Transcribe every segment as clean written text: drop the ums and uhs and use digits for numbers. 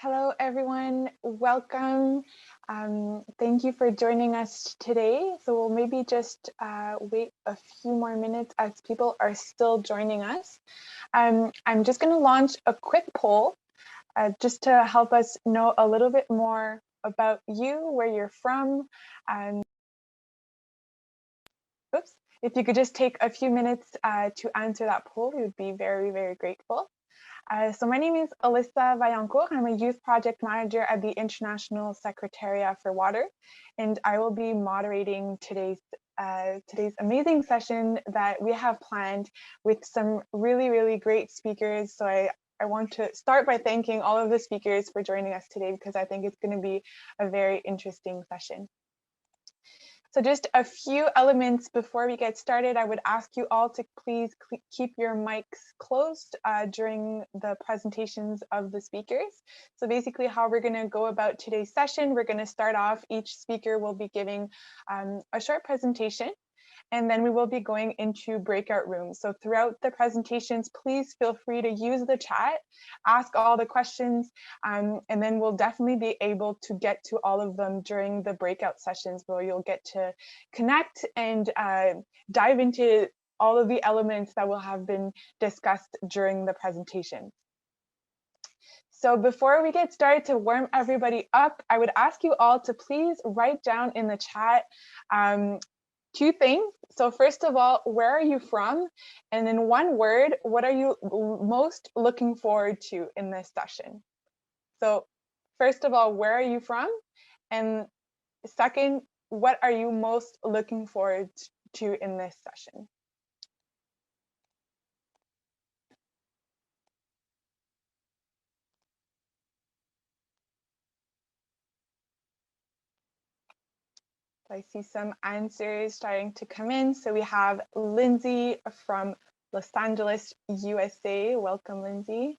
Hello, everyone. Welcome. Thank you for joining us today. So we'll maybe just wait a few more minutes as people are still joining us. I'm just going to launch a quick poll just to help us know a little bit more about you, where you're from. If you could just take a few minutes to answer that poll, we would be very, very grateful. So my name is Alyssa Vaillancourt. I'm a youth project manager at the International Secretariat for Water, and I will be moderating today's amazing session that we have planned with some really, really great speakers. So I want to start by thanking all of the speakers for joining us today, because I think it's going to be a very interesting session. So just a few elements before we get started. I would ask you all to please keep your mics closed during the presentations of the speakers. So basically how we're going to go about today's session, we're going to start off, each speaker will be giving a short presentation, and then we will be going into breakout rooms. So throughout the presentations, please feel free to use the chat, ask all the questions, and then we'll definitely be able to get to all of them during the breakout sessions, where you'll get to connect and dive into all of the elements that will have been discussed during the presentation. So before we get started, to warm everybody up, I would ask you all to please write down in the chat two things. So first of all, where are you from? And in one word, what are you most looking forward to in this session? So first of all, where are you from? And second, what are you most looking forward to in this session? So I see some answers starting to come in. So we have Lindsay from Los Angeles, USA. Welcome, Lindsay.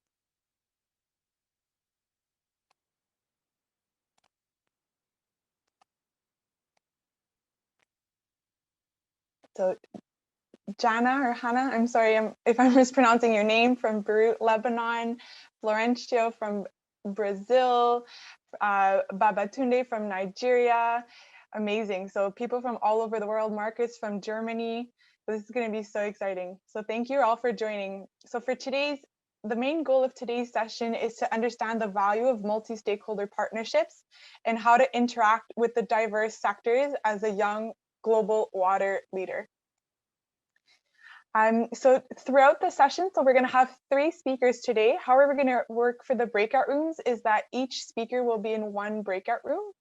So Jana or Hannah, I'm sorry if I'm mispronouncing your name, from Beirut, Lebanon. Florencio from Brazil. Babatunde from Nigeria. Amazing. So people from all over the world. Marcus from Germany. This is going to be so exciting. So thank you all for joining. So for the main goal of today's session is to understand the value of multi-stakeholder partnerships and how to interact with the diverse sectors as a young global water leader. So throughout the session, so we're going to have 3 speakers today. How we're going to work for the breakout rooms is that each speaker will be in one breakout room.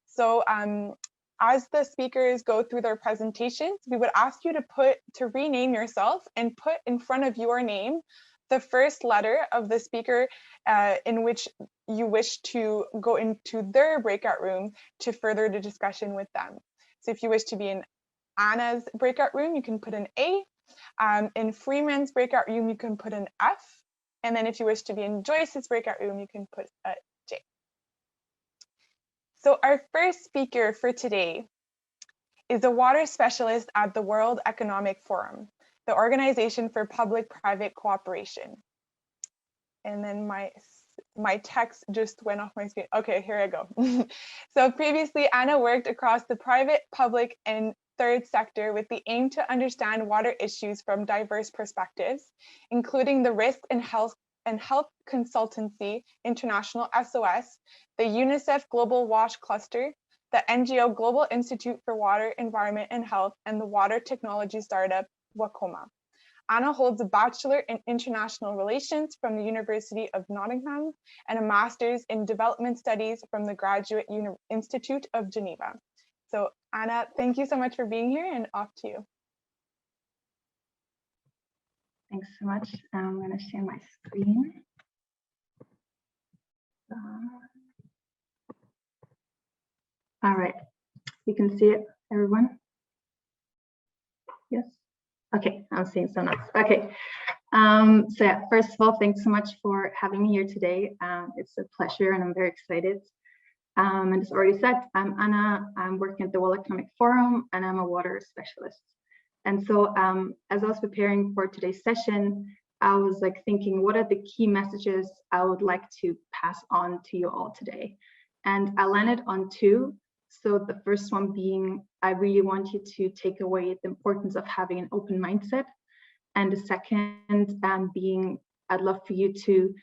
So as the speakers go through their presentations, we would ask you to rename yourself and put in front of your name the first letter of the speaker in which you wish to go into their breakout room to further the discussion with them. So if you wish to be in Anna's breakout room, you can put an A. In Freeman's breakout room, you can put an F. And then if you wish to be in Joyce's breakout room, you can put a J. So our first speaker for today is a water specialist at the World Economic Forum, the Organization for Public-Private Cooperation. And then my text just went off my screen. Okay, here I go. So previously, Anna worked across the private, public, and third sector with the aim to understand water issues from diverse perspectives, including the Risk and Health Consultancy International SOS, the UNICEF Global WASH Cluster, the NGO Global Institute for Water, Environment and Health, and the water technology startup Wakoma. Anna holds a Bachelor in International Relations from the University of Nottingham and a Master's in Development Studies from the Graduate Institute of Geneva. So Anna, thank you so much for being here, and off to you. Thanks so much. I'm going to share my screen. All right, you can see it, everyone? Yes? Okay, I'm seeing some notes. Okay, so yeah, first of all, thanks so much for having me here today. It's a pleasure and I'm very excited. And as already said, I'm Anna, I'm working at the World Economic Forum and I'm a water specialist. And so as I was preparing for today's session, I was like thinking, what are the key messages I would like to pass on to you all today? And I landed on two. So the first one being, I really want you to take away the importance of having an open mindset. And the second being, I'd love for you to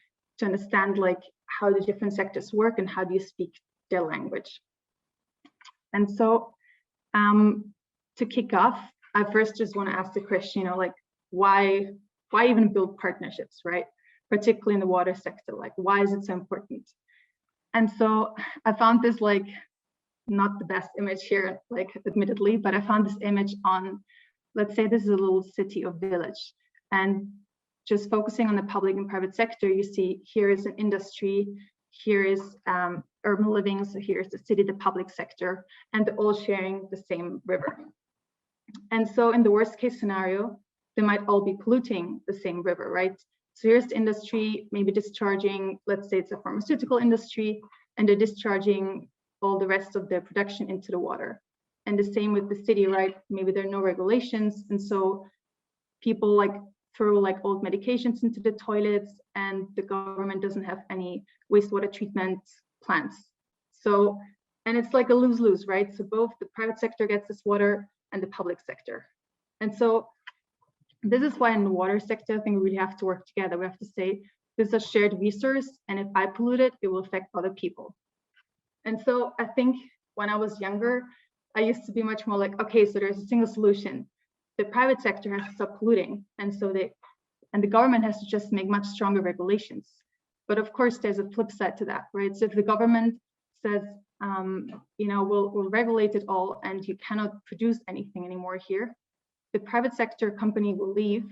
understand like how the different sectors work and how do you speak their language. And so to kick off, I first just want to ask the question, you know, like why even build partnerships, right? Particularly in the water sector, like why is it so important? And so I found this like not the best image here, like admittedly, but I found this image on, let's say this is a little city or village, and just focusing on the public and private sector, you see here is an industry, here is urban living, so here's the city, the public sector, and they're all sharing the same river. And so in the worst case scenario, they might all be polluting the same river, right? So here's the industry, maybe discharging, let's say it's a pharmaceutical industry, and they're discharging all the rest of their production into the water. And the same with the city, right? Maybe there are no regulations, and so people like throw like old medications into the toilets, and the government doesn't have any wastewater treatment plants. So, and it's like a lose-lose, right? So both the private sector gets this water and the public sector. And so this is why in the water sector, I think we really have to work together. We have to say, this is a shared resource, and if I pollute it, it will affect other people. And so I think when I was younger, I used to be much more like, okay, so there's a single solution. The private sector has to stop polluting, and so the government has to just make much stronger regulations. But of course, there's a flip side to that, right? So if the government says, you know, we'll regulate it all, and you cannot produce anything anymore here, the private sector company will leave,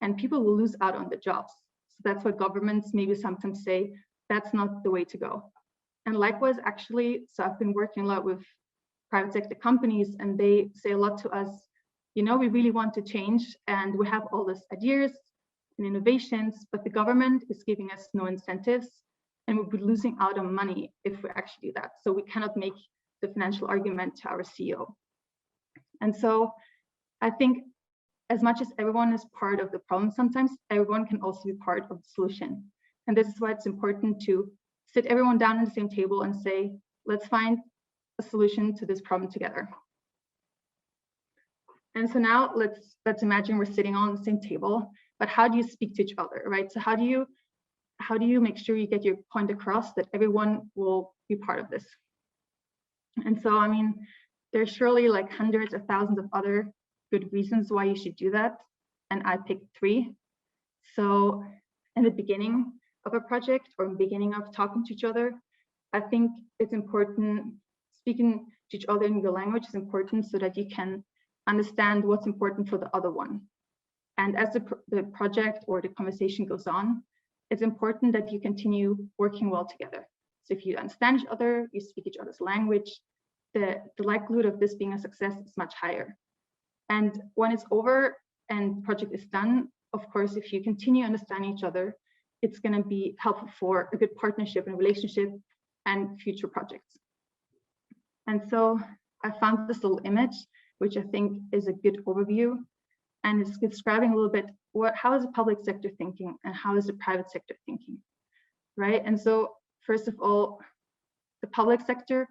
and people will lose out on the jobs. So that's what governments maybe sometimes say, that's not the way to go. And likewise, actually, so I've been working a lot with private sector companies, and they say a lot to us, you know, we really want to change, and we have all these ideas and innovations, but the government is giving us no incentives, and we'll be losing out on money if we actually do that. So we cannot make the financial argument to our CEO. And so I think as much as everyone is part of the problem, sometimes everyone can also be part of the solution. And this is why it's important to sit everyone down at the same table and say, let's find a solution to this problem together. And so now let's imagine we're sitting on the same table, but how do you speak to each other, right? So how do you make sure you get your point across that everyone will be part of this? And so, I mean, there's surely like hundreds of thousands of other good reasons why you should do that. And I picked 3. So in the beginning of a project or beginning of talking to each other, I think it's important, speaking to each other in your language is important so that you can understand what's important for the other one. And as the project or the conversation goes on, it's important that you continue working well together. So if you understand each other, you speak each other's language, the likelihood of this being a success is much higher. And when it's over and project is done, of course, if you continue understanding each other, it's going to be helpful for a good partnership and relationship and future projects. And so I found this little image, which I think is a good overview, and it's describing a little bit how is the public sector thinking and how is the private sector thinking, right? And so first of all, the public sector,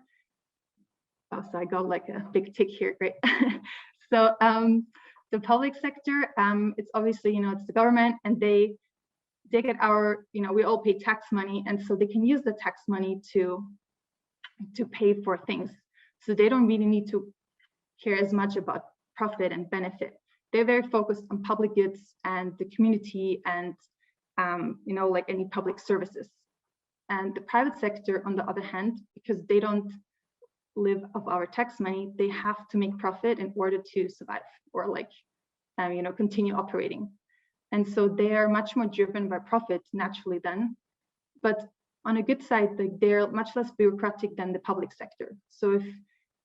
oh, so I got like a big tick here, great. So the public sector, it's obviously, you know, it's the government, and they get our, you know, we all pay tax money, and so they can use the tax money to pay for things. So they don't really need to care as much about profit and benefit. They're very focused on public goods and the community and, you know, like any public services. And the private sector, on the other hand, because they don't live off our tax money, they have to make profit in order to survive or like, you know, continue operating. And so they are much more driven by profit naturally then. But on a good side, they're much less bureaucratic than the public sector. So if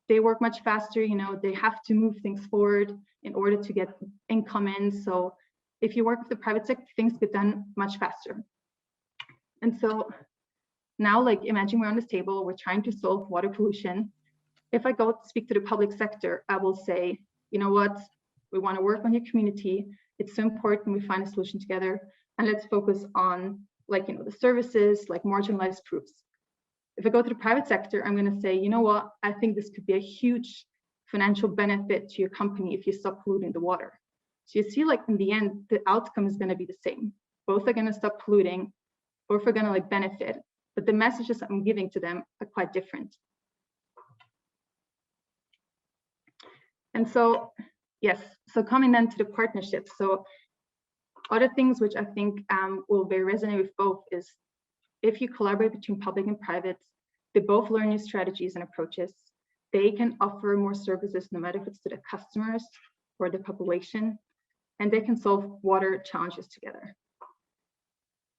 they work much faster, you know, they have to move things forward in order to get income in. So if you work with the private sector, things get done much faster. And so now, like, imagine we're on this table, we're trying to solve water pollution. If I go speak to the public sector, I will say, you know what, we want to work on your community. It's so important we find a solution together. and let's focus on like, the services, like marginalized groups. If I go to the private sector, I'm going to say, you know what, I think this could be a huge financial benefit to your company if you stop polluting the water. So you see, like in the end, the outcome is going to be the same. Both are going to stop polluting, both are going to like benefit, but the messages I'm giving to them are quite different. And so, yes, so coming then to the partnerships. So other things which I think will very resonate with both is if you collaborate between public and private, they both learn new strategies and approaches. They can offer more services, no matter if it's to the customers or the population, and they can solve water challenges together.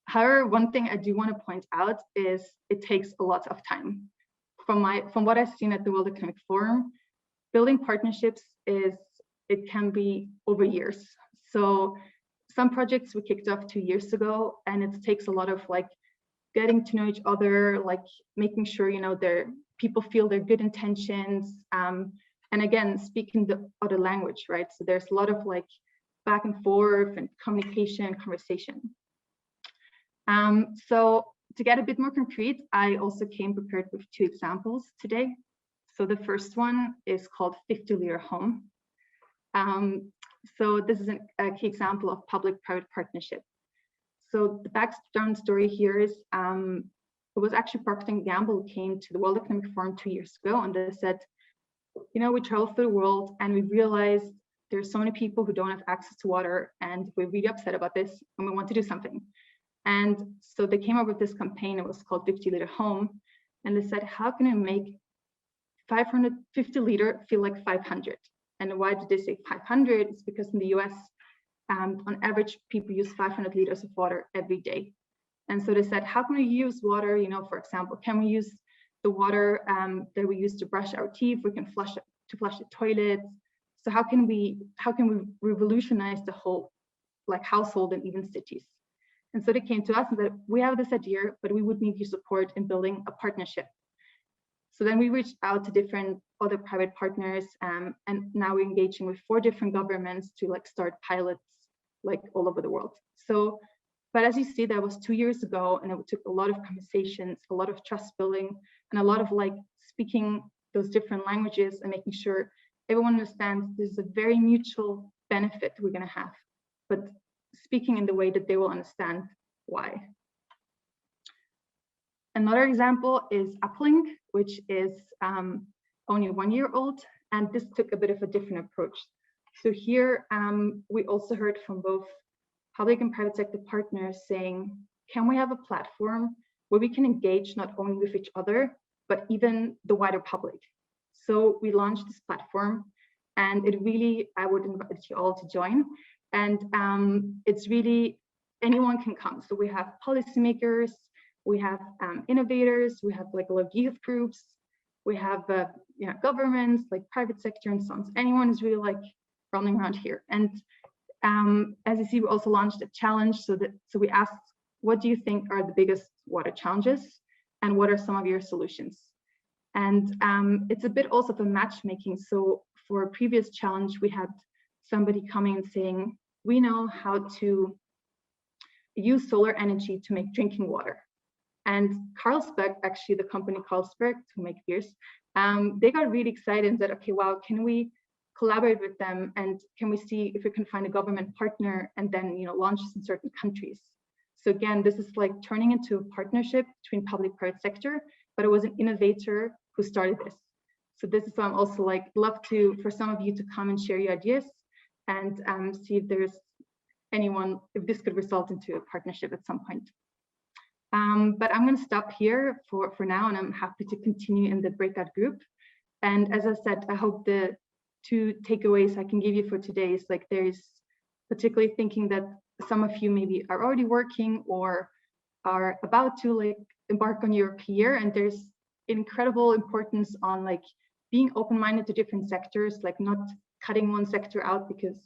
However, one thing I do want to point out is it takes a lot of time. From what I've seen at the World Economic Forum, building partnerships it can be over years. So some projects we kicked off 2 years ago, and it takes a lot of like getting to know each other, like making sure people feel their good intentions, and again speaking the other language, right? So there's a lot of like back and forth and communication and conversation. So to get a bit more concrete, I also came prepared with 2 examples today. So the first one is called 50-liter home. So this is a key example of public-private partnership. So the background story here is it was actually Procter & Gamble who came to the World Economic Forum 2 years ago, and they said, we travel through the world and we realized there's so many people who don't have access to water, and we're really upset about this and we want to do something. And so they came up with this campaign. It was called 50-liter home, and they said, how can we make 550 liter feel like 500? And why did they say 500? It's because in the US, on average, people use 500 liters of water every day. And so they said, how can we use water? For example, can we use the water that we use to brush our teeth? We can flush the toilets. So how can we revolutionize the whole like household and even cities? And so they came to us and said, we have this idea, but we would need your support in building a partnership. So then we reached out to different other private partners, and now we're engaging with 4 different governments to like start pilots like all over the world. So, but as you see, that was 2 years ago, and it took a lot of conversations, a lot of trust building, and a lot of like speaking those different languages and making sure everyone understands this is a very mutual benefit we're going to have, but speaking in the way that they will understand why. Another example is Uplink, which is only 1 year old, and this took a bit of a different approach. So here we also heard from both public and private sector partners saying, can we have a platform where we can engage not only with each other, but even the wider public? So we launched this platform, and it really, I would invite you all to join. And it's really, anyone can come. So we have policymakers, we have innovators, we have like a lot of youth groups, we have governments, like private sector and so on. So anyone is really like running around here. And as you see, we also launched a challenge. So we asked, what do you think are the biggest water challenges, and what are some of your solutions? And it's a bit also for matchmaking. So for a previous challenge, we had somebody coming and saying, we know how to use solar energy to make drinking water. And Carlsberg, actually the company Carlsberg, who make beers, they got really excited and said, okay, wow, can we collaborate with them, and can we see if we can find a government partner and then launch this in certain countries? So again, this is like turning into a partnership between public-private sector, but it was an innovator who started this. So this is why I'm also like love for some of you to come and share your ideas and see if there's anyone, if this could result into a partnership at some point. But I'm going to stop here for now, and I'm happy to continue in the breakout group. And as I said, I hope the 2 takeaways I can give you for today is like, there's particularly thinking that some of you maybe are already working or are about to like embark on your career, and there's incredible importance on like being open-minded to different sectors, like not cutting one sector out because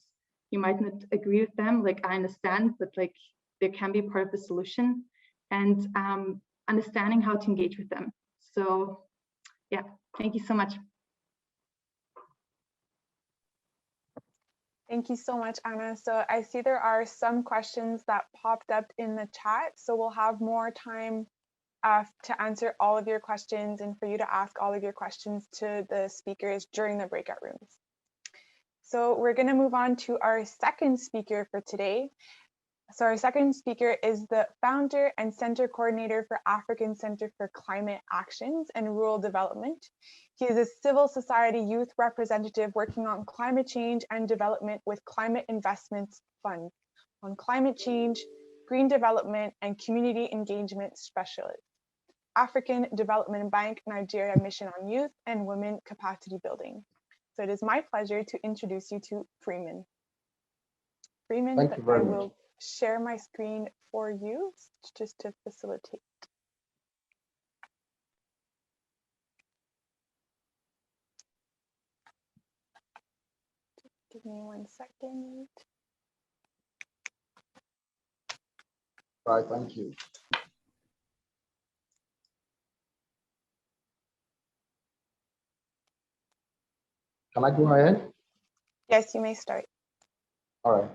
you might not agree with them. Like I understand, but like they can be part of the solution, and understanding how to engage with them. So yeah, thank you so much. Thank you so much, Anna. So I see there are some questions that popped up in the chat. So we'll have more time to answer all of your questions and for you to ask all of your questions to the speakers during the breakout rooms. So we're going to move on to our second speaker for today. So our second speaker is the founder and center coordinator for African Center for Climate Actions and Rural Development. He is a civil society youth representative working on climate change and development with Climate Investments Fund on climate change, green development, and community engagement specialist. African Development Bank Nigeria Mission on Youth and Women Capacity Building. So it is my pleasure to introduce you to Freeman. Freeman, Thank you very much. I will share my screen for you just to facilitate. Just give me 1 second. Right, thank you. Can I go ahead? Yes, you may start. All right.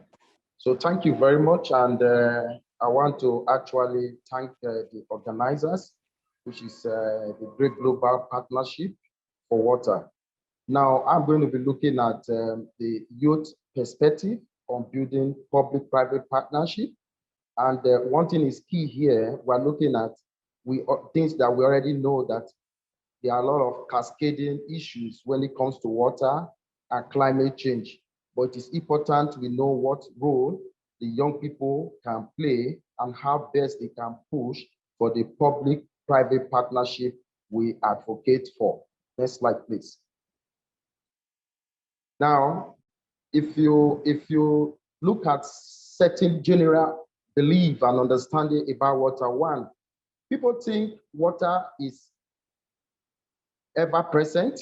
So thank you very much. And I want to actually thank the organizers, which is the Great Global Partnership for Water. Now, I'm going to be looking at the youth perspective on building public-private partnership. And one thing is key here, we're looking at things that we already know, that there are a lot of cascading issues when it comes to water and climate change. But it is important we know what role the young people can play and how best they can push for the public-private partnership we advocate for. Next slide, please. Now, if you look at certain general belief and understanding about water, one, people think water is ever present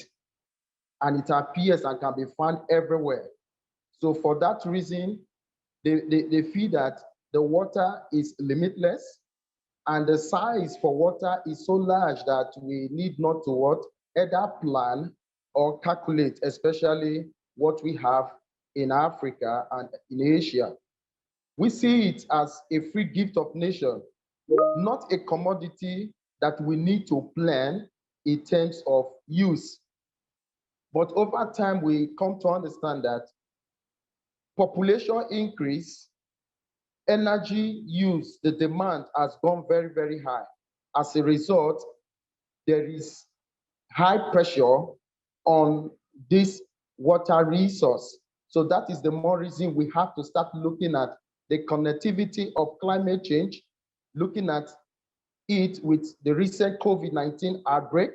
and it appears and can be found everywhere. So for that reason, they feel that the water is limitless and the size for water is so large that we need not to what, either plan or calculate, especially what we have in Africa and in Asia. We see it as a free gift of nature, not a commodity that we need to plan in terms of use. But over time, we come to understand that population increase, energy use, the demand has gone very, very high. As a result, there is high pressure on this water resource. So that is the more reason we have to start looking at the connectivity of climate change, looking at it with the recent COVID-19 outbreak.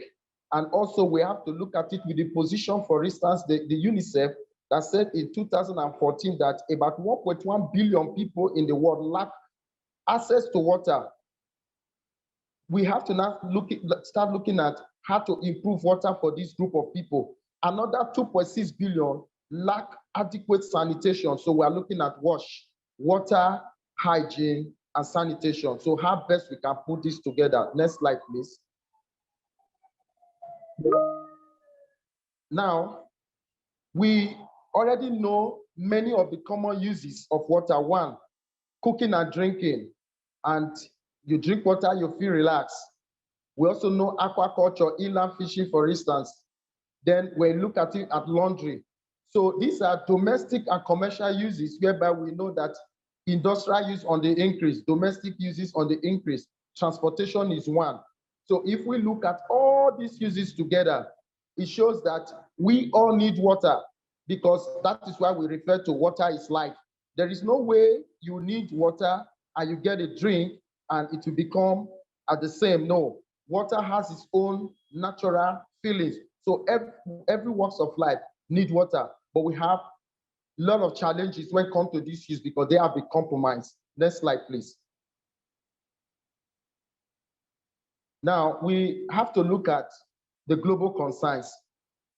And also we have to look at it with the position, for instance, the UNICEF that said in 2014 that about 1.1 billion people in the world lack access to water. We have to now start looking at how to improve water for this group of people. Another 2.6 billion lack adequate sanitation. So we are looking at water, hygiene, and sanitation. So how best we can put this together. Next slide, please. Now, we already know many of the common uses of water. One, cooking and drinking. And you drink water, you feel relaxed. We also know aquaculture, inland fishing, for instance. Then we look at it at laundry. So these are domestic and commercial uses whereby we know that industrial use on the increase, domestic uses on the increase, transportation is one. So if we look at all these uses together, it shows that we all need water, because that is why we refer to water is life. There is no way you need water and you get a drink and it will become at the same. No, water has its own natural feelings. So every walks of life need water, but we have a lot of challenges when it comes to these issues because they have been compromised. Next slide, please. Now, we have to look at the global concerns.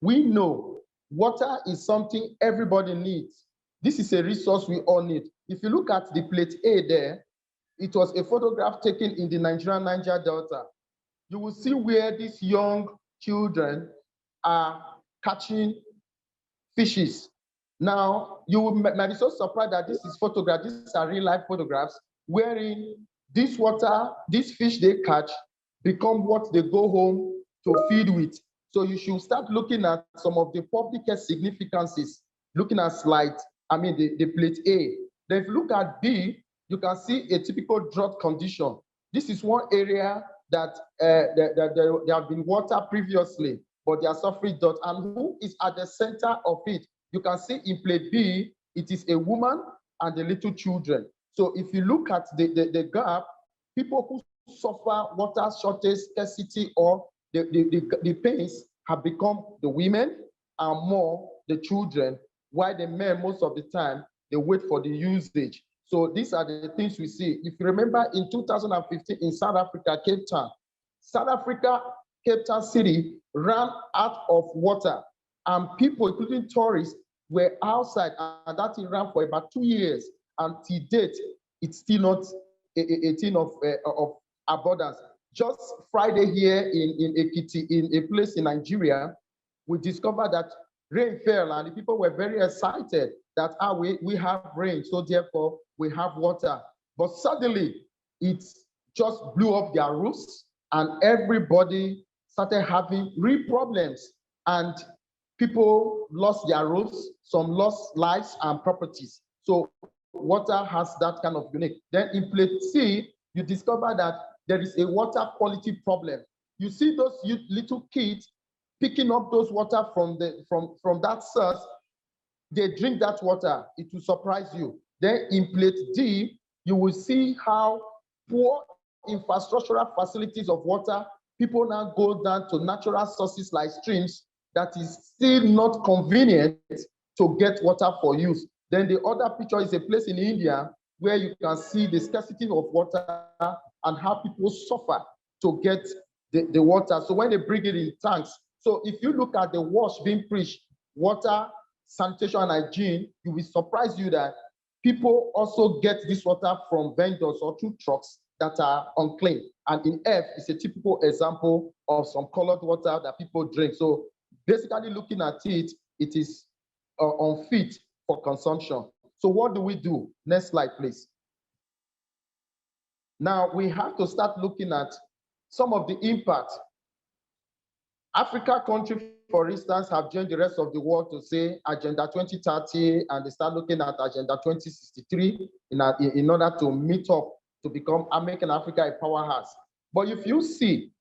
We know water is something everybody needs. This is a resource we all need. If you look at the plate A there, it was a photograph taken in the Nigerian Niger Delta. You will see where these young children are catching fishes. Now, you might be so surprised that this is photograph. These are real life photographs wherein this water, this fish they catch become what they go home to feed with. So you should start looking at some of the public health significances, looking at slide, the plate A. Then if you look at B, you can see a typical drought condition. This is one area that there have been water previously, but they are suffering drought. And who is at the center of it? You can see in plate B, it is a woman and the little children. So if you look at the gap, people who suffer water shortage, scarcity, or the pains have become the women and more the children, while the men, most of the time, they wait for the usage. So these are the things we see. If you remember in 2015 in South Africa, Cape Town, Cape Town City ran out of water, and people, including tourists, were outside, and that thing ran for about 2 years. Until date, it's still not a thing of abundance. Just Friday here in Ekiti, in a place in Nigeria, we discovered that rain fell, and the people were very excited that we have rain, so therefore we have water. But suddenly, it just blew up their roofs, and everybody started having real problems, and people lost their roofs, some lost lives and properties. So water has that kind of unique. Then in plate C, you discover that there is a water quality problem. You see those little kids picking up those water from that source. They drink that water. It will surprise you. Then in plate D, you will see how poor infrastructural facilities of water, people now go down to natural sources like streams that is still not convenient to get water for use. Then the other picture is a place in India where you can see the scarcity of water and how people suffer to get the water. So when they bring it in tanks, so if you look at the wash being preached, water, sanitation, and hygiene, you will surprise you that people also get this water from vendors or through trucks that are unclean. And in F is a typical example of some colored water that people drink. So basically looking at it, it is unfit for consumption. So what do we do? Next slide, please. Now we have to start looking at some of the impact. Africa countries, for instance, have joined the rest of the world to say Agenda 2030, and they start looking at Agenda 2063 in order to meet up to become making Africa a powerhouse. But if you see,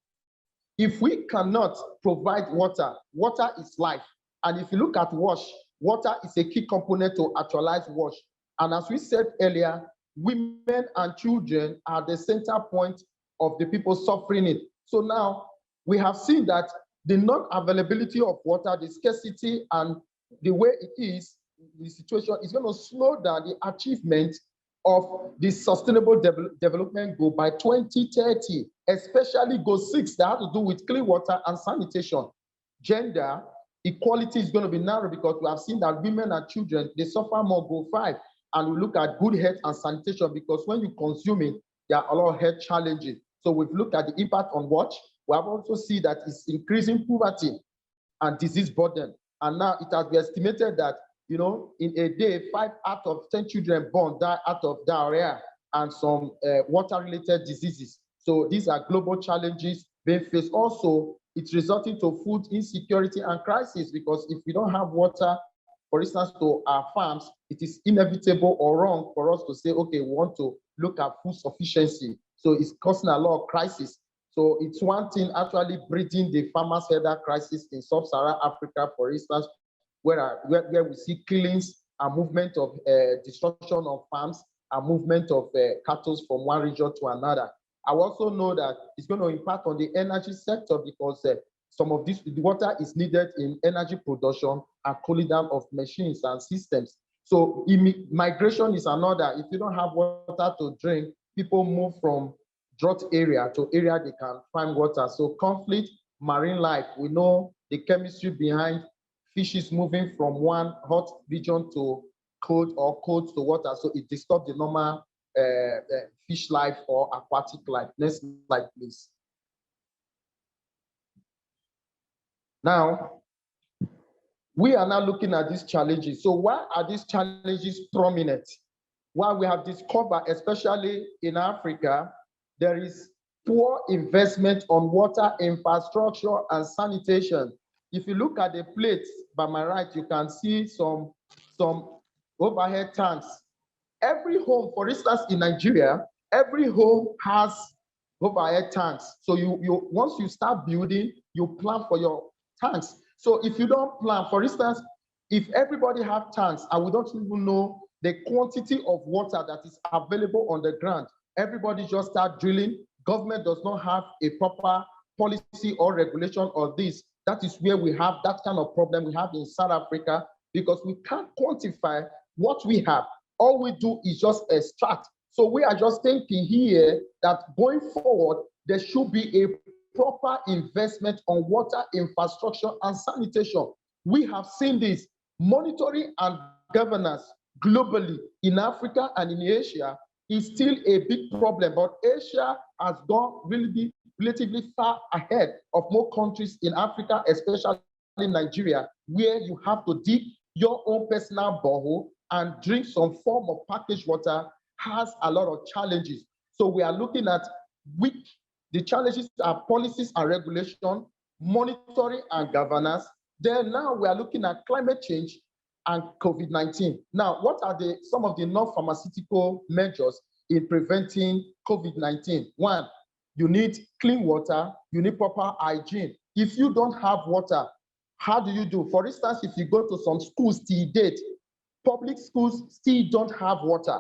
if we cannot provide water, water is life. And if you look at WASH, water is a key component to actualize WASH. And as we said earlier, women and children are the center point of the people suffering it. So now we have seen that the non-availability of water, the scarcity, and the way it is, the situation is going to slow down the achievement of the sustainable development goal by 2030, especially goal 6 that have to do with clean water and sanitation. Gender equality is going to be narrow because we have seen that women and children, they suffer more, goal 5. And we look at good health and sanitation because when you consume it, there are a lot of health challenges. So we've looked at the impact on WASH. We have also seen that it's increasing poverty and disease burden. And now it has been estimated that, you know, in a day, 5 out of 10 children born die out of diarrhea and some water-related diseases. So these are global challenges being faced. Also, it's resulting to food insecurity and crisis because if we don't have water, for instance, to our farms, it is inevitable or wrong for us to say, okay, we want to look at food sufficiency. So it's causing a lot of crisis. So it's one thing actually breeding the farmers' header crisis in sub-Saharan Africa, for instance, where we see killings and movement of destruction of farms and movement of cattle from one region to another. I also know that it's going to impact on the energy sector because some of this the water is needed in energy production and cooling down of machines and systems. So migration is another. If you don't have water to drink, people move from drought area to area they can find water. So conflict, marine life, we know the chemistry behind fishes moving from one hot region to cold or cold to water. So it disturbs the normal fish life or aquatic life. Next slide, please. Now, we are now looking at these challenges. So why are these challenges prominent? While we have discovered, especially in Africa, there is poor investment on water infrastructure and sanitation. If you look at the plates by my right, you can see some overhead tanks. Every home, for instance, in Nigeria, every home has overhead tanks. So you once you start building, you plan for your tanks. So if you don't plan, for instance, if everybody have tanks and we don't even know the quantity of water that is available on the ground, everybody just start drilling. Government does not have a proper policy or regulation on this. That is where we have that kind of problem we have in South Africa, because we can't quantify what we have. All we do is just extract. So we are just thinking here that going forward, there should be a proper investment on water infrastructure and sanitation. We have seen this monitoring and governance globally in Africa and in Asia is still a big problem, but Asia has gone really relatively far ahead of more countries in Africa, especially in Nigeria, where you have to dig your own personal borehole and drink some form of packaged water has a lot of challenges. So we are looking at which the challenges are policies and regulation, monitoring and governance. Then now we are looking at climate change and COVID-19. Now, what are some of the non-pharmaceutical measures in preventing COVID-19? One, you need clean water, you need proper hygiene. If you don't have water, how do you do? For instance, if you go to some schools till date, public schools still don't have water.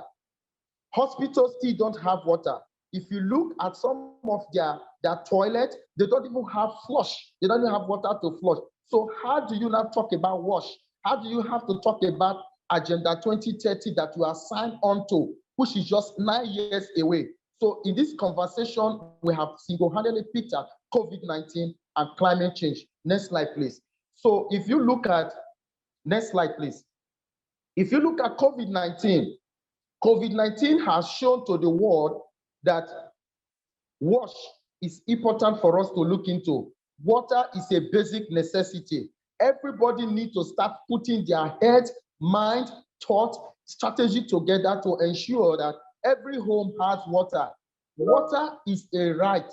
Hospitals still don't have water. If you look at some of their toilets, they don't even have flush. They don't even have water to flush. So how do you now talk about wash? How do you have to talk about Agenda 2030 that you are signed on to, which is just 9 years away? So in this conversation, we have single-handedly picked up COVID-19 and climate change. Next slide, please. So if you look at, next slide, please. If you look at COVID-19, COVID-19 has shown to the world that wash is important for us to look into. Water is a basic necessity. Everybody needs to start putting their head, mind, thought, strategy together to ensure that every home has water. Water is a right.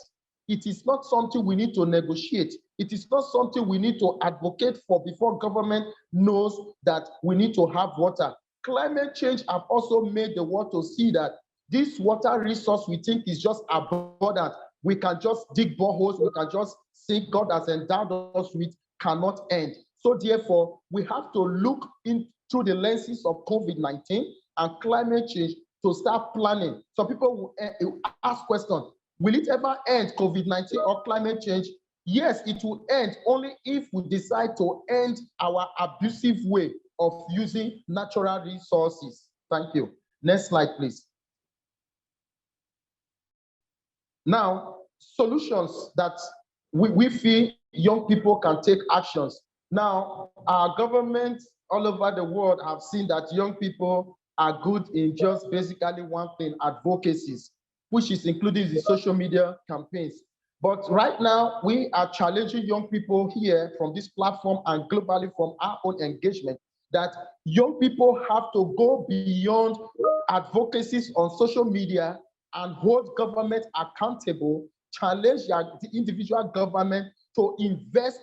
It is not something we need to negotiate. It is not something we need to advocate for before government knows that we need to have water. Climate change have also made the world to see that this water resource we think is just abundant. We can just dig boreholes, we can just say God has endowed us with, cannot end. So therefore, we have to look in through the lenses of COVID-19 and climate change to start planning. So people will ask questions, will it ever end, COVID-19 or climate change? Yes, it will end only if we decide to end our abusive way of using natural resources. Thank you. Next slide, please. Now, solutions that we feel young people can take actions. Now, our governments all over the world have seen that young people are good in just basically one thing, advocacies, which is including the social media campaigns. But right now, we are challenging young people here from this platform and globally from our own engagement that young people have to go beyond advocacies on social media and hold government accountable, challenge the individual government to invest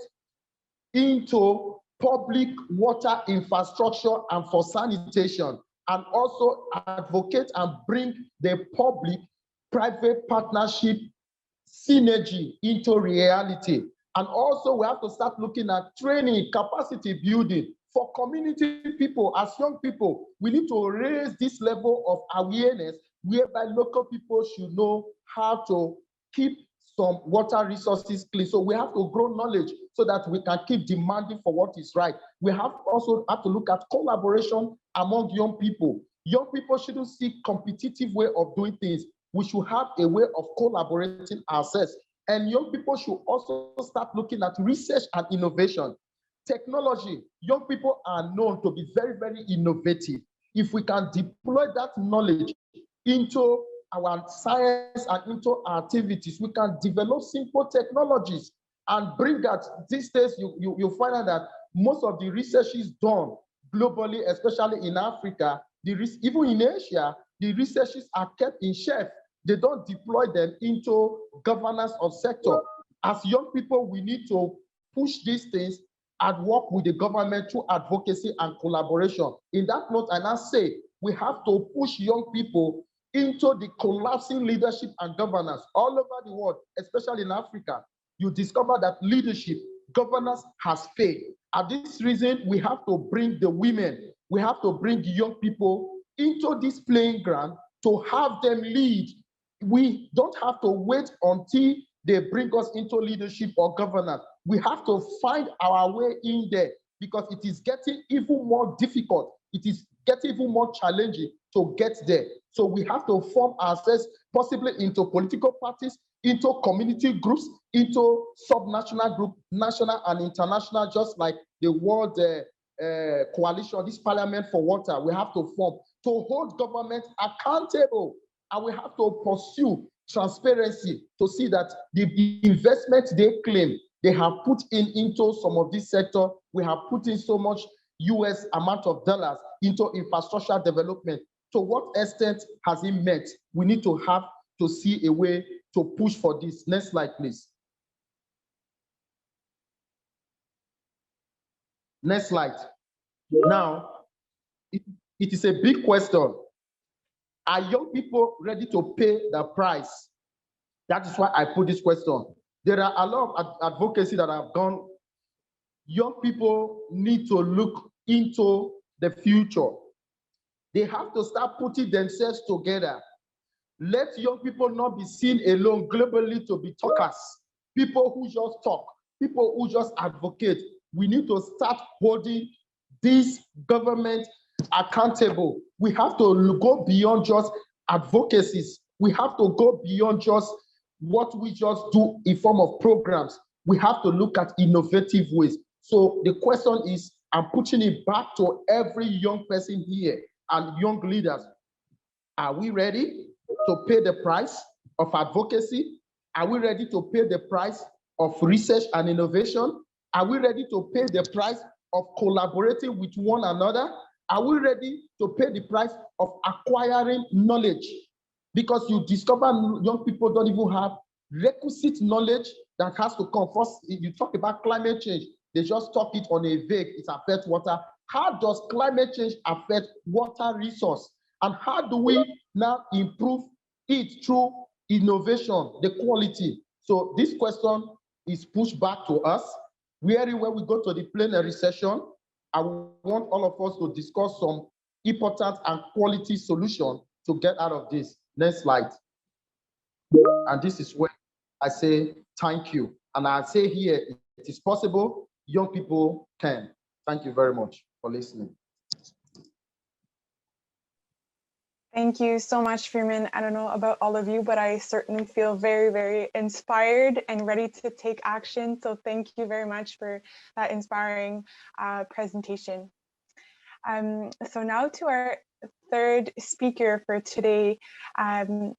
into public water infrastructure and for sanitation, and also advocate and bring the public-private partnership synergy into reality. And also we have to start looking at training, capacity building for community people. As young people, we need to raise this level of awareness whereby local people should know how to keep some water resources clean. So we have to grow knowledge so that we can keep demanding for what is right. We also have to look at collaboration among young people. Young people shouldn't seek competitive way of doing things. We should have a way of collaborating ourselves. And young people should also start looking at research and innovation. Technology, young people are known to be very, very innovative. If we can deploy that knowledge into our science and into our activities, we can develop simple technologies and bring that. These days, you find out that most of the research is done globally, especially in Africa, even in Asia, the researches are kept in shelf. They don't deploy them into governance of sector. As young people, we need to push these things and work with the government through advocacy and collaboration. In that note, I now say we have to push young people into the collapsing leadership and governance all over the world, especially in Africa. You discover that leadership, governance has failed. At this reason, we have to bring the women, we have to bring young people into this playing ground to have them lead. We don't have to wait until they bring us into leadership or governance. We have to find our way in there because it is getting even more difficult. It is getting even more challenging to get there. So we have to form ourselves possibly into political parties, into community groups, into subnational group, national and international, just like the World Coalition, this Parliament for Water. We have to form to hold government accountable, and we have to pursue transparency to see that the investment they claim they have put into some of this sector, we have put in so much US amount of dollars into infrastructure development. To what extent has it met? We need to have to see a way to push for this. Next slide, please. Next slide. Now, it is a big question. Are young people ready to pay the price? That is why I put this question. There are a lot of advocacy that have gone. Young people need to look into the future. They have to start putting themselves together. Let young people not be seen alone globally to be talkers, people who just talk, people who just advocate. We need to start holding this government accountable. We have to go beyond just advocacies. We have to go beyond just what we just do in form of programs. We have to look at innovative ways. So the question is, I'm putting it back to every young person here and young leaders. Are we ready to pay the price of advocacy? Are we ready to pay the price of research and innovation? Are we ready to pay the price of collaborating with one another? Are we ready to pay the price of acquiring knowledge? Because you discover young people don't even have requisite knowledge that has to come. First, you talk about climate change, they just talk it on a vague, it affects water. How does climate change affect water resource? And how do we now improve it through innovation, the quality? So this question is pushed back to us. When we go to the plenary session, I want all of us to discuss some important and quality solution to get out of this. Next slide. And this is where I say thank you. And I say here, it is possible, young people can. Thank you very much for listening. Thank you so much, Freeman. I don't know about all of you, but I certainly feel very, very inspired and ready to take action. So thank you very much for that inspiring presentation. So now to our third speaker for today. Our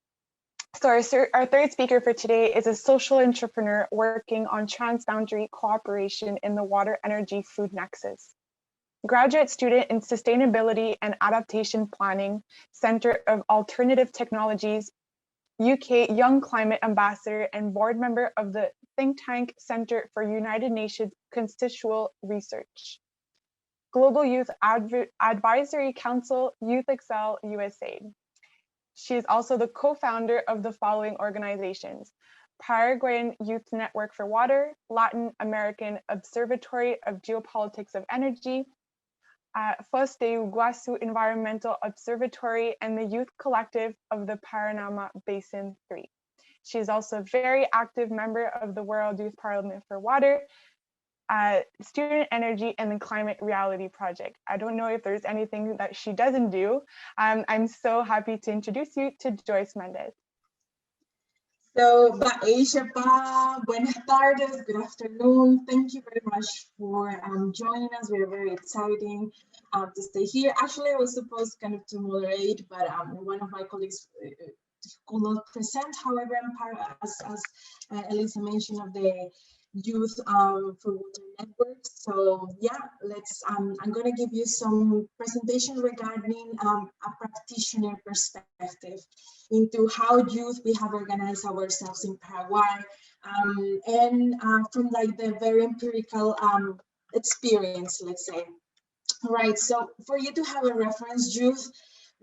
third speaker for today is a social entrepreneur working on transboundary cooperation in the water, energy, food nexus. Graduate student in Sustainability and Adaptation Planning, Centre of Alternative Technologies, UK Young Climate Ambassador and board member of the think tank Centre for United Nations Constitutional Research. Global Youth Advisory Council, Youth Excel USA. She is also the co-founder of the following organizations: Paraguayan Youth Network for Water, Latin American Observatory of Geopolitics of Energy, Foz de Iguazu Environmental Observatory, and the Youth Collective of the Paranama Basin 3. She is also a very active member of the World Youth Parliament for Water, Student Energy, and the Climate Reality Project. I don't know if there's anything that she doesn't do. I'm so happy to introduce you to Joyce Mendez. So, Aisha, buenas tardes, good afternoon. Thank you very much for joining us. We're very exciting to stay here. Actually, I was supposed kind of to moderate, but one of my colleagues could not present. However, I'm part, as Elisa mentioned, of the Youth for Water Network. So yeah, I'm going to give you some presentation regarding a practitioner perspective into how youth we have organized ourselves in Paraguay, and from like the very empirical experience, let's say. Right, so for you to have a reference, youth,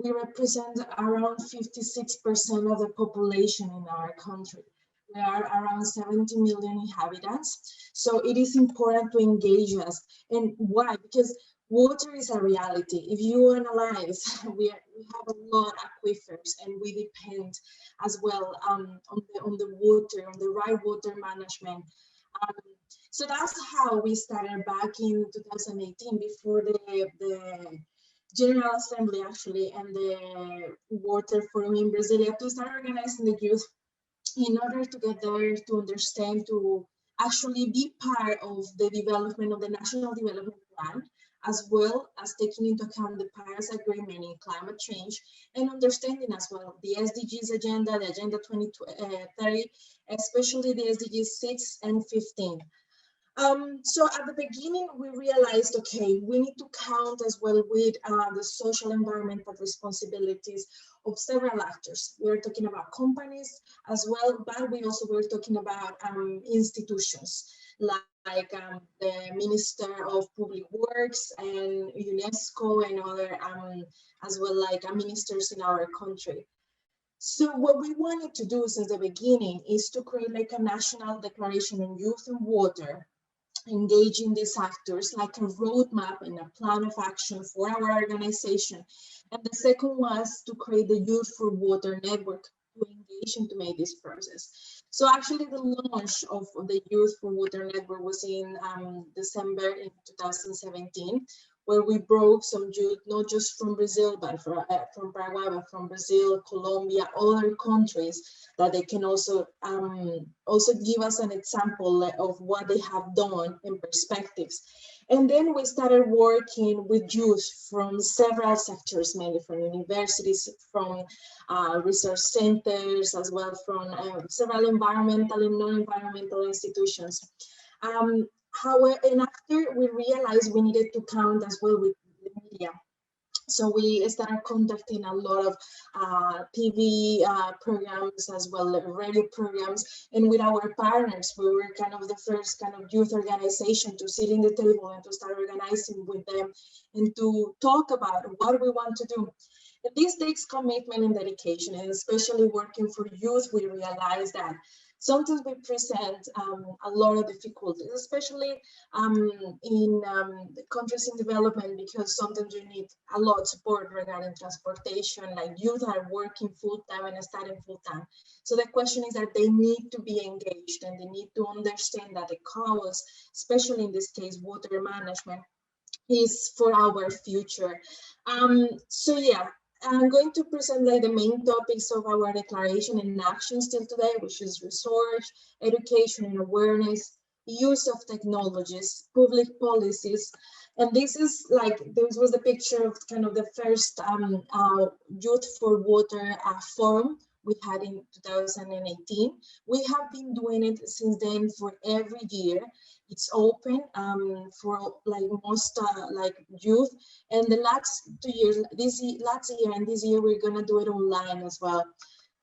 we represent around 56% of the population in our country. We are around 70 million inhabitants. So it is important to engage us. And why? Because water is a reality. If you analyze, we have a lot of aquifers and we depend as well on the water, on the right water management. So that's how we started back in 2018, before the General Assembly actually and the Water Forum in Brasilia, to start organizing the youth in order to get there, to understand, to actually be part of the development of the National Development Plan, as well as taking into account the Paris Agreement in climate change, and understanding as well the SDGs agenda, the Agenda 2030, especially the SDGs 6 and 15. So at the beginning, we realized, okay, we need to count as well with the social environmental responsibilities of several actors. We're talking about companies as well, but we also were talking about institutions like the Minister of Public Works and UNESCO and other as well, like ministers in our country. So what we wanted to do since the beginning is to create like a national declaration on youth and water, engaging these actors, like a roadmap and a plan of action for our organization. And the second was to create the Youth for Water Network to engage and to make this process. So actually the launch of the Youth for Water Network was in December in 2017, where we brought some youth, not just from Brazil, but from Paraguay, but from Brazil, Colombia, other countries, that they can also give us an example of what they have done in perspectives. And then we started working with youth from several sectors, mainly from universities, from research centers, as well from several environmental and non-environmental institutions. However, and after we realized we needed to count as well with the media. So we started conducting a lot of TV programs as well, radio programs, and with our partners, we were kind of the first kind of youth organization to sit in the table and to start organizing with them and to talk about what we want to do. And this takes commitment and dedication, and especially working for youth, we realize that sometimes we present a lot of difficulties, especially in the countries in development, because sometimes you need a lot of support regarding transportation, like youth are working full-time and studying full-time. So the question is that they need to be engaged and they need to understand that the cause, especially in this case, water management, is for our future. So yeah, I'm going to present like the main topics of our declaration and actions till today, which is research, education and awareness, use of technologies, public policies. And this was the picture of kind of the first Youth for Water Forum we had in 2018. We have been doing it since then for every year. It's open for like most like youth, and the last 2 years, last year and this year, we're gonna do it online as well.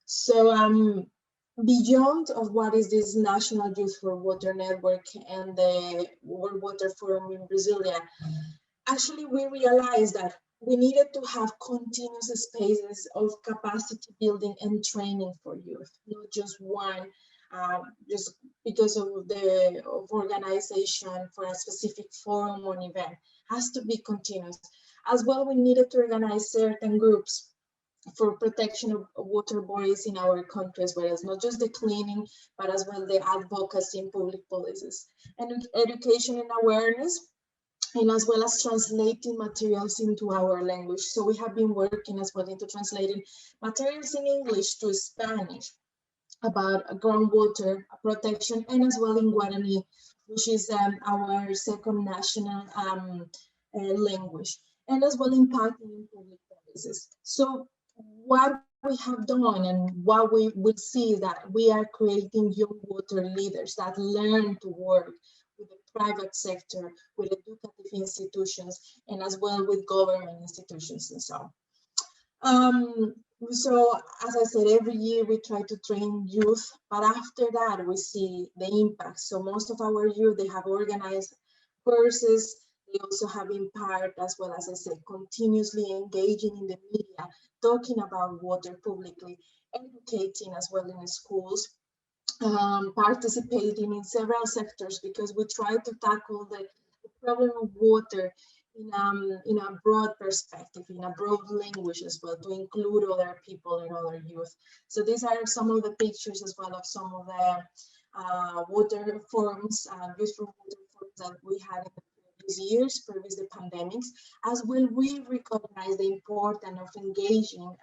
So beyond of what is this National Youth for Water Network and the World Water Forum in Brasilia, actually we realized that we needed to have continuous spaces of capacity building and training for youth, not just one, just because of the organization for a specific forum or event. Has to be continuous. As well, we needed to organize certain groups for protection of water bodies in our countries, whereas not just the cleaning, but as well the advocacy in public policies. And education and awareness, and as well as translating materials into our language. So we have been working as well into translating materials in English to Spanish about groundwater protection, and as well in Guarani, which is our second national language, and as well impacting in public policies. So what we have done and what we will see is that we are creating young water leaders that learn to work with the private sector, with educative institutions, and as well with government institutions and so on. So as I said, every year we try to train youth, but after that we see the impact. So most of our youth, they have organized courses. They also have been part, as well as I said, continuously engaging in the media, talking about water publicly, educating as well in schools, participating in several sectors, because we try to tackle the problem of water in a broad perspective, in a broad language as well, to include other people and other youth. So these are some of the pictures as well of some of the water forums, useful water forums that we had in the previous years, previous the pandemics, as well we recognize the importance of engaging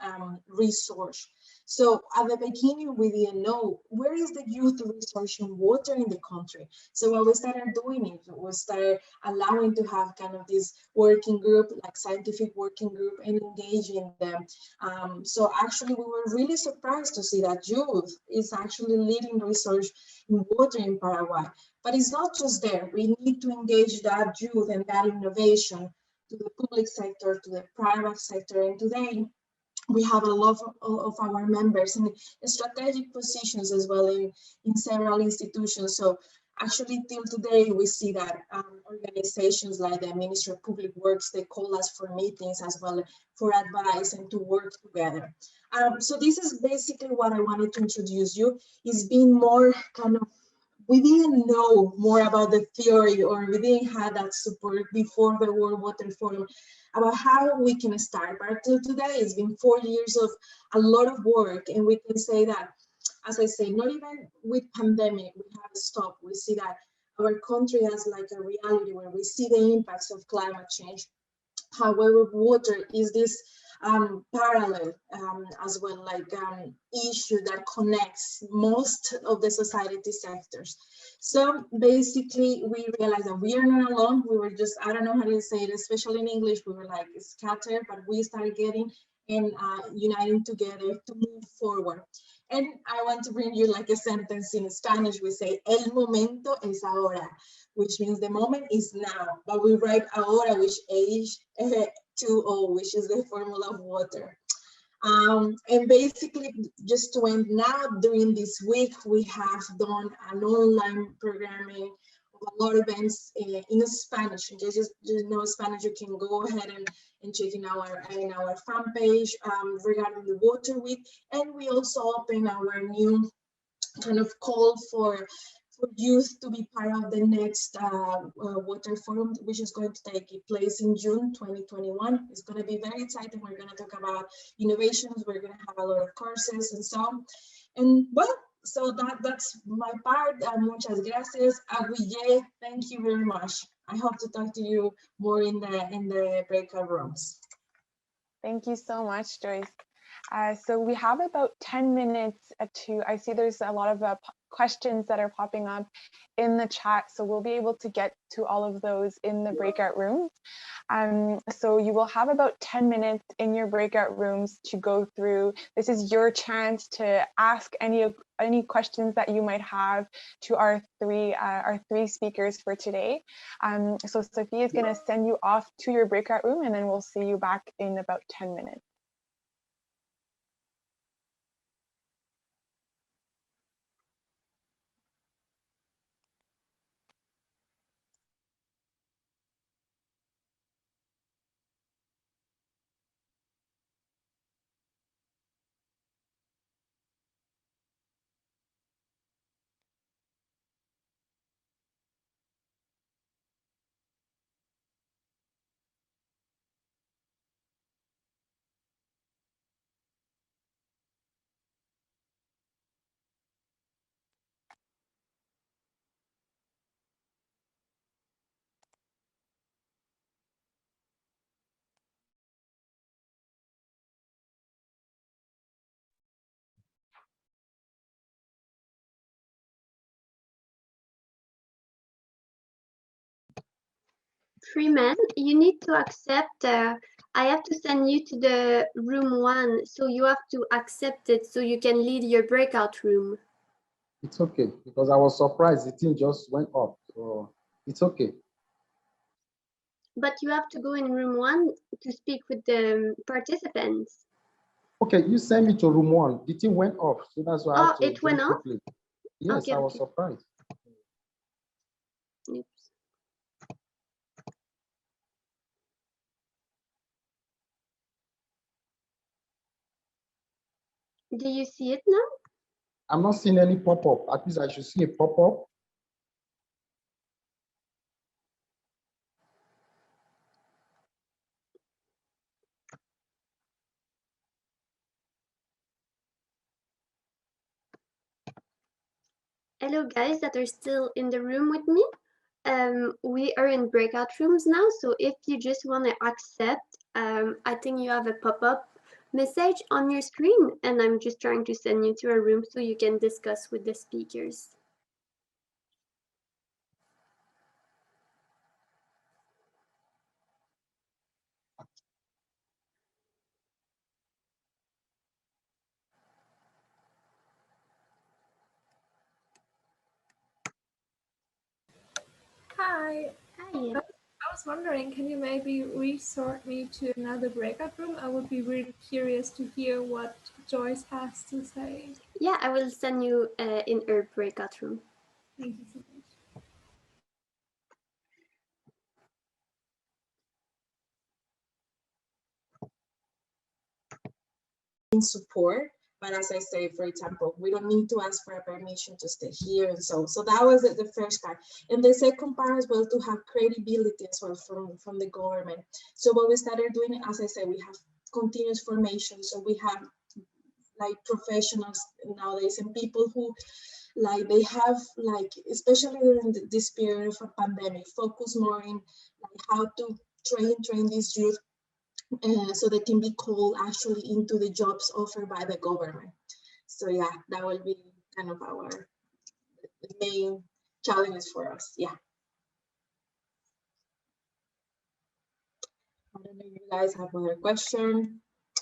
resource. So at the beginning, we didn't know where is the youth resourcing water in the country. So when we started doing it, we started allowing to have kind of this working group, like scientific working group, and engaging them. So actually, we were really surprised to see that youth is actually leading research in water in Paraguay. But it's not just there. We need to engage that youth and that innovation to the public sector, to the private sector, and today we have a lot of our members in strategic positions as well in several institutions. So actually till today, we see that organizations like the Ministry of Public Works, they call us for meetings as well for advice and to work together. So this is basically what I wanted to introduce you, is being more kind of, we didn't know more about the theory, or we didn't have that support before the World Water Forum about how we can start. But today, it's been 4 years of a lot of work, and we can say that, as I say, not even with pandemic, we have stopped. We see that our country has like a reality where we see the impacts of climate change. However, water is this parallel as well, like issue that connects most of the society sectors. So basically, we realized that we are not alone. We were just, I don't know how to say it, especially in English, we were like scattered, but we started getting and uniting together to move forward. And I want to bring you like a sentence in Spanish. We say, el momento es ahora, which means the moment is now, but we write ahora, which H2O, which is the formula of water. And basically, just to end now, during this week, we have done an online programming of a lot of events in Spanish. In case you know Spanish, you can go ahead and check in our fan page regarding the Water Week. And we also open our new kind of call for youth to be part of the next Water Forum, which is going to take place in June 2021. It's going to be very exciting. We're going to talk about innovations. We're going to have a lot of courses and so on. And well, so that's my part. Muchas gracias. Aguille, thank you very much. I hope to talk to you more in the breakout rooms. Thank you so much, Joyce. So we have about 10 minutes I see there's a lot of questions that are popping up in the chat, so we'll be able to get to all of those in the breakout rooms. So you will have about 10 minutes in your breakout rooms to go through. This is your chance to ask any questions that you might have to our three speakers for today. So Sophie is going to send you off to your breakout room, and then we'll see you back in about 10 minutes. Freeman, you need to accept. I have to send you to the room 1, so you have to accept it so you can lead your breakout room. It's okay, because I was surprised the thing just went up. So it's okay. But you have to go in room 1 to speak with the participants. Okay, you sent me to room 1. The thing went off, so that's why I had to it went join off? quickly. Yes, Okay, I was okay. surprised. Oops. Do you see it now? I'm not seeing any pop-up. At least I should see a pop-up. Hello guys that are still in the room with me. We are in breakout rooms now, so if you just want to accept, I think you have a pop-up message on your screen, and I'm just trying to send you to a room so you can discuss with the speakers. Hi. Hi. I was wondering, can you maybe resort me to another breakout room? I would be really curious to hear what Joyce has to say. Yeah, I will send you in her breakout room. Thank you so much. In support, but as I say, for example, we don't need to ask for a permission to stay here, and so that was the first part. And the second part as well, to have credibility as well from the government. So what we started doing, as I said, we have continuous formation. So we have like professionals nowadays and people who like they have like, especially during this period of a pandemic, focus more in like how to train these youth so they can be called actually into the jobs offered by the government. So yeah, that will be kind of our main challenges for us. Yeah. I don't know if you guys have another question.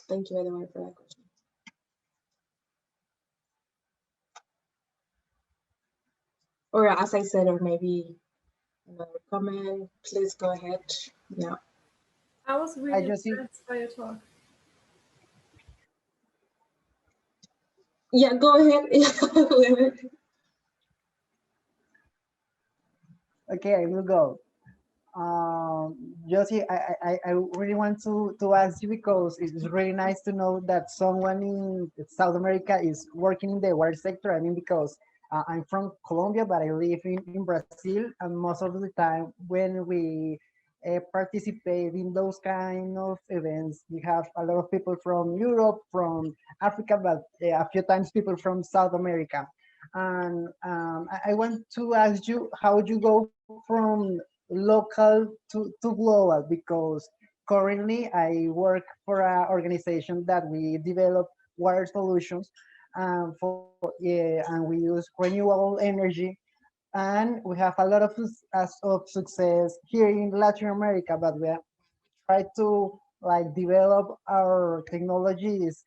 Thank you, by the way, for that question. Or as I said, or maybe another comment, please go ahead. Yeah. I was really impressed by your talk. Yeah, go ahead. Okay, I will go. Josie, I really want to ask you, because it's really nice to know that someone in South America is working in the water sector. I mean, because I'm from Colombia, but I live in Brazil, and most of the time when we participate in those kind of events, we have a lot of people from Europe, from Africa, but a few times people from South America. And I want to ask you how you go from local to global, because currently I work for an organization that we develop water solutions and we use renewable energy, and we have a lot of success here in Latin America, but we try to like develop our technologies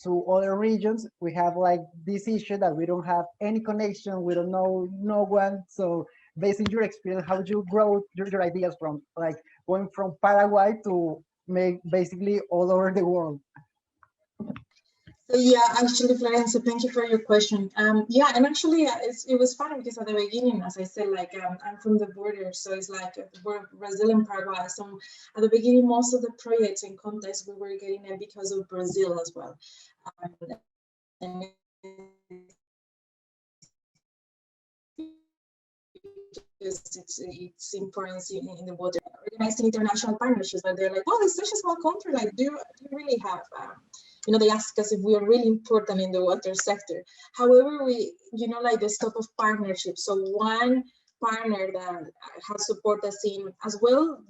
to other regions. We have like this issue that we don't have any connection, we don't know no one. So based on your experience, how do you grow your ideas from like going from Paraguay to make basically all over the world? So yeah, actually, Florence, thank you for your question. Yeah, and actually, it was funny because at the beginning, as I said, like I'm from the border, so it's like we're Brazil and Paraguay. So at the beginning, most of the projects and contests we were getting them because of Brazil as well. And it's important in the water, organizing international partnerships, but they're like, oh, it's such a small country, like do you really have they ask us if we are really important in the water sector. However, we like the scope of partnership. So one partner that has supported us in as well,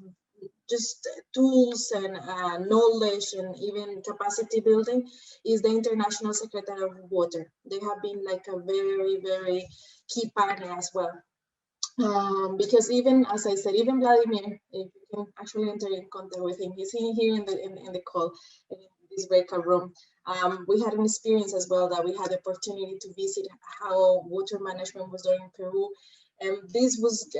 just tools and knowledge and even capacity building, is the International Secretariat of Water. They have been like a very, very key partner as well. Because even, as I said, even Vladimir, if you can actually enter in contact with him, he's here in the call, in this breakout room. We had an experience as well that we had the opportunity to visit how water management was done in Peru. And this was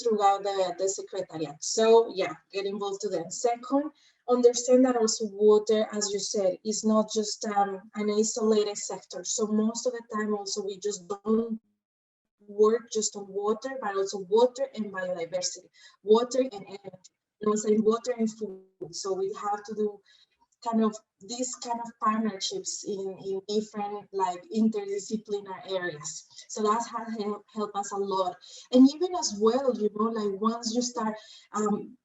throughout the Secretariat. So yeah, get involved to them. Second, understand that also water, as you said, is not just an isolated sector. So most of the time also we just don't work just on water, but also water and biodiversity, water and energy, and also water and food. So we have to do kind of these kind of partnerships in different like interdisciplinary areas. So that has helped us a lot. And even as well, you know, like once you start,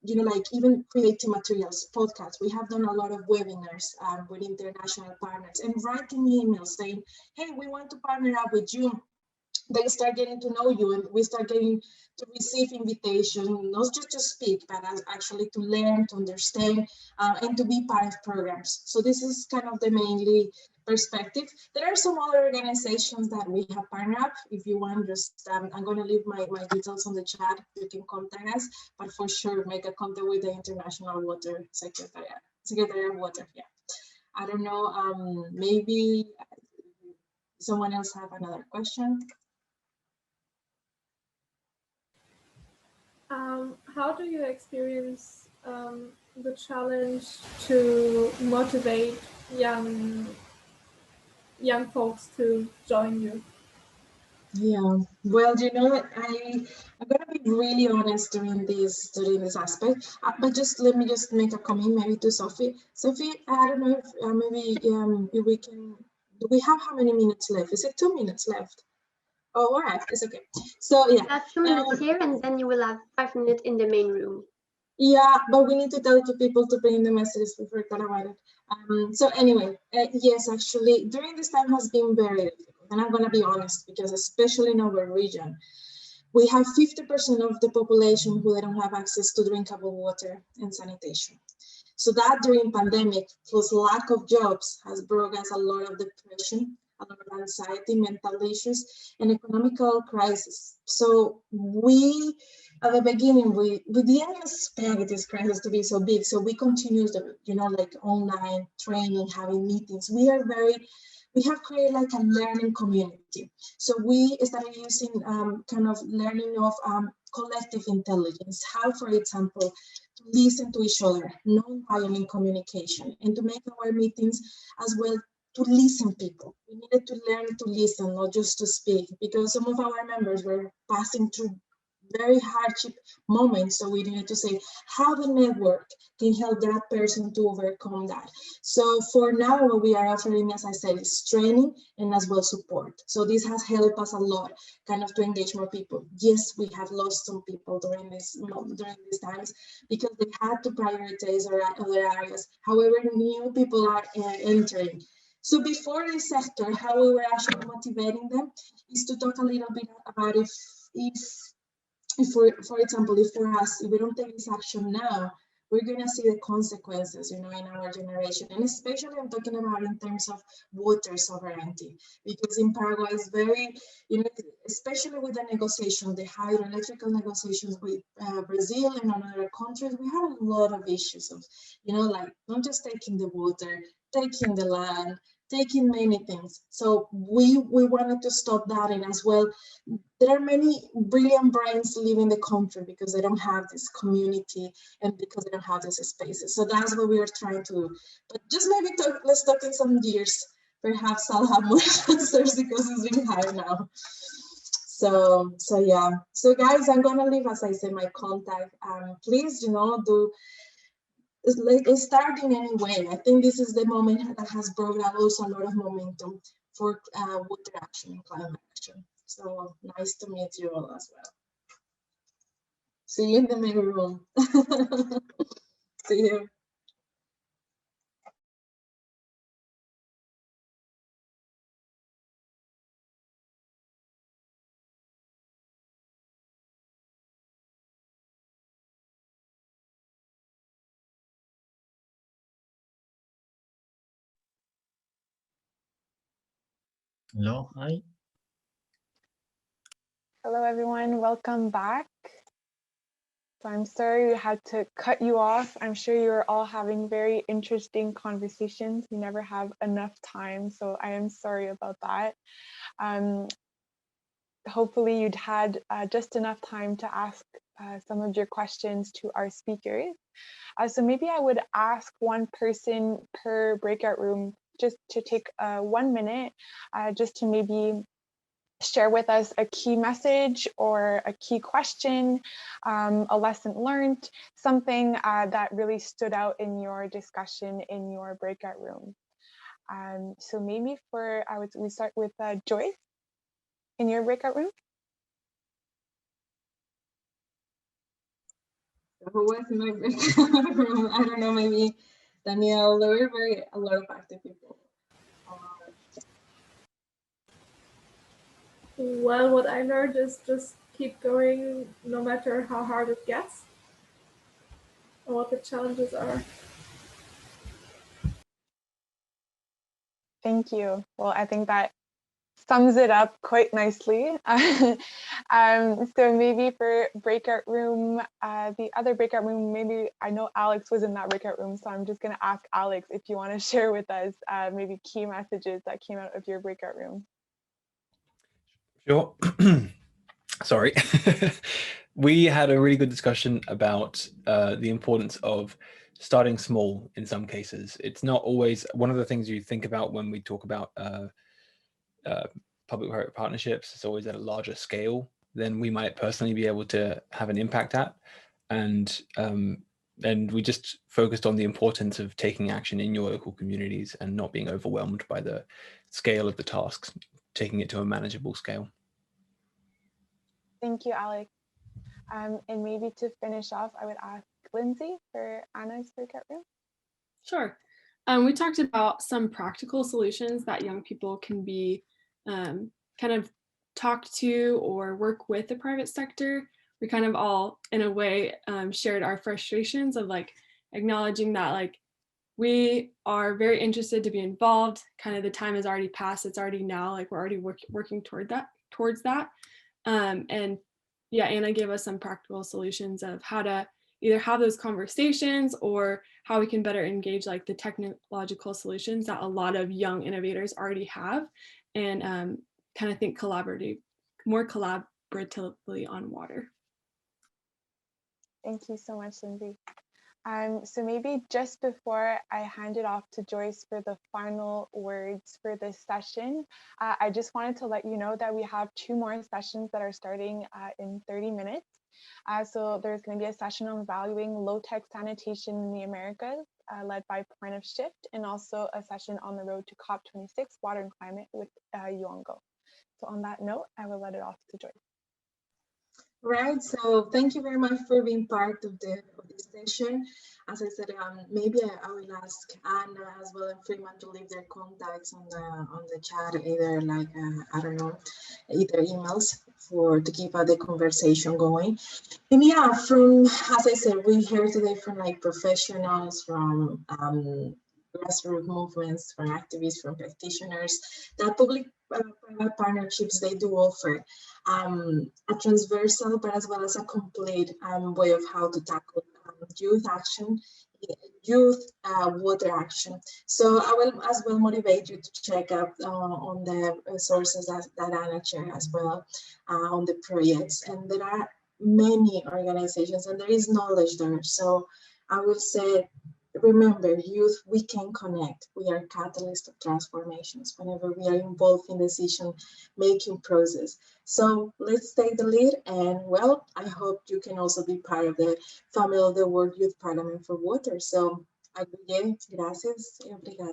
you know, like even creating materials, podcasts, we have done a lot of webinars with international partners and writing emails saying, hey, we want to partner up with you. They start getting to know you, and we start getting to receive invitation, not just to speak, but actually to learn, to understand, and to be part of programs. So this is kind of the mainly perspective. There are some other organizations that we have partnered up. If you want, just I'm going to leave my details on the chat. You can contact us, but for sure make a contact with the International Water Secretariat, Secretary of Water. Yeah, I don't know. Maybe someone else have another question. How do you experience the challenge to motivate young folks to join you? Yeah, well, you know, I'm gonna be really honest during this aspect, but just let me just make a comment maybe to Sophie. Sophie, I don't know if maybe if we can. Do we have how many minutes left? Is it 2 minutes left? Oh, all right, it's okay. So yeah, 2 minutes here, and then you will have 5 minutes in the main room. yeah, but we need to tell to people to bring the messages we forgot about it. So anyway, yes, actually, during this time has been very difficult, and I'm gonna be honest, because especially in our region, we have 50% of the population who don't have access to drinkable water and sanitation. So that during pandemic plus lack of jobs has brought us a lot of depression, a lot of anxiety, mental issues, and economical crisis. So we, at the beginning, we didn't expect this crisis to be so big. So we continued, you know, like online training, having meetings. We have created like a learning community. So we started using kind of learning of collective intelligence, how, for example, to listen to each other, non-violent communication, and to make our meetings as well to listen people. We needed to learn to listen, not just to speak, because some of our members were passing through very hardship moments. So we needed to say how the network can help that person to overcome that. So for now, what we are offering, as I said, is training and as well support. So this has helped us a lot, kind of to engage more people. Yes, we have lost some people during these times because they had to prioritize other areas. However, new people are entering. So before this sector, how we were actually motivating them is to talk a little bit about if for example, if for us, if we don't take this action now, we're going to see the consequences, you know, in our generation. And especially I'm talking about in terms of water sovereignty, because in Paraguay is very, you know, especially with the negotiation, the hydroelectrical negotiations with Brazil and other countries, we had a lot of issues of, you know, like not just taking the water, taking the land, taking many things. So we wanted to stop that, and as well, there are many brilliant brains leaving the country because they don't have this community and because they don't have these spaces. So that's what we are trying to do. But just maybe let's talk in some years. Perhaps I'll have more answers because it's been hard now. So yeah. So guys, I'm gonna leave, as I say, my contact. Please, you know, start in any way. I think this is the moment that has brought also a lot of momentum for water action and climate action. So nice to meet you all as well. See you in the main room. See you. Hello, hi. Hello, everyone. Welcome back. So I'm sorry we had to cut you off. I'm sure you're all having very interesting conversations. We never have enough time, so I am sorry about that. Hopefully you'd had just enough time to ask some of your questions to our speakers. So maybe I would ask one person per breakout room just to take 1 minute, just to maybe share with us a key message or a key question, a lesson learned, something that really stood out in your discussion in your breakout room. So maybe we start with Joyce in your breakout room. Who was in my breakout room? I don't know, maybe Danielle. There were a lot of active people. Well, what I learned is just keep going no matter how hard it gets or what the challenges are. Thank you. Well, I think that sums it up quite nicely. So maybe for breakout room, the other breakout room, maybe I know Alex was in that breakout room, so I'm just going to ask Alex if you want to share with us maybe key messages that came out of your breakout room. Sure. Sorry. We had a really good discussion about the importance of starting small in some cases. It's not always one of the things you think about when we talk about public-private partnerships. It's always at a larger scale than we might personally be able to have an impact at. And we just focused on the importance of taking action in your local communities and not being overwhelmed by the scale of the tasks, taking it to a manageable scale. Thank you, Alex. And maybe to finish off, I would ask Lindsay for Anna's breakout room. Sure. We talked about some practical solutions that young people can be kind of talk to or work with the private sector. We kind of all, in a way, shared our frustrations of like acknowledging that like we are very interested to be involved. Kind of the time has already passed. It's already now. Like we're already working towards that. And yeah, Anna gave us some practical solutions of how to either have those conversations or how we can better engage like the technological solutions that a lot of young innovators already have, and kind of think more collaboratively on water. Thank you so much, Lindsay. So maybe just before I hand it off to Joyce for the final words for this session, I just wanted to let you know that we have 2 more sessions that are starting in 30 minutes. So there's going to be a session on valuing low-tech sanitation in the Americas, led by Point of Shift, and also a session on the road to COP26, Water and Climate with Yuango. So on that note, I will let it off to Joyce. Right, so thank you very much for being part of this session. As I said, maybe I will ask Anna as well and Freeman to leave their contacts on the chat, either like I don't know, either emails to keep the conversation going. And yeah, as I said, we hear today from like professionals, from grassroots movements, from activists, from practitioners, that public-private partnerships, they do offer a transversal but as well as a complete way of how to tackle youth action, youth water action. So I will as well motivate you to check out on the sources that Anna shared as well on the projects. And there are many organizations and there is knowledge there. So I will say, remember, youth, we can connect. We are catalysts of transformations whenever we are involved in decision-making process. So let's take the lead, and well, I hope you can also be part of the family of the World Youth Parliament for Water. So, gracias y obrigada.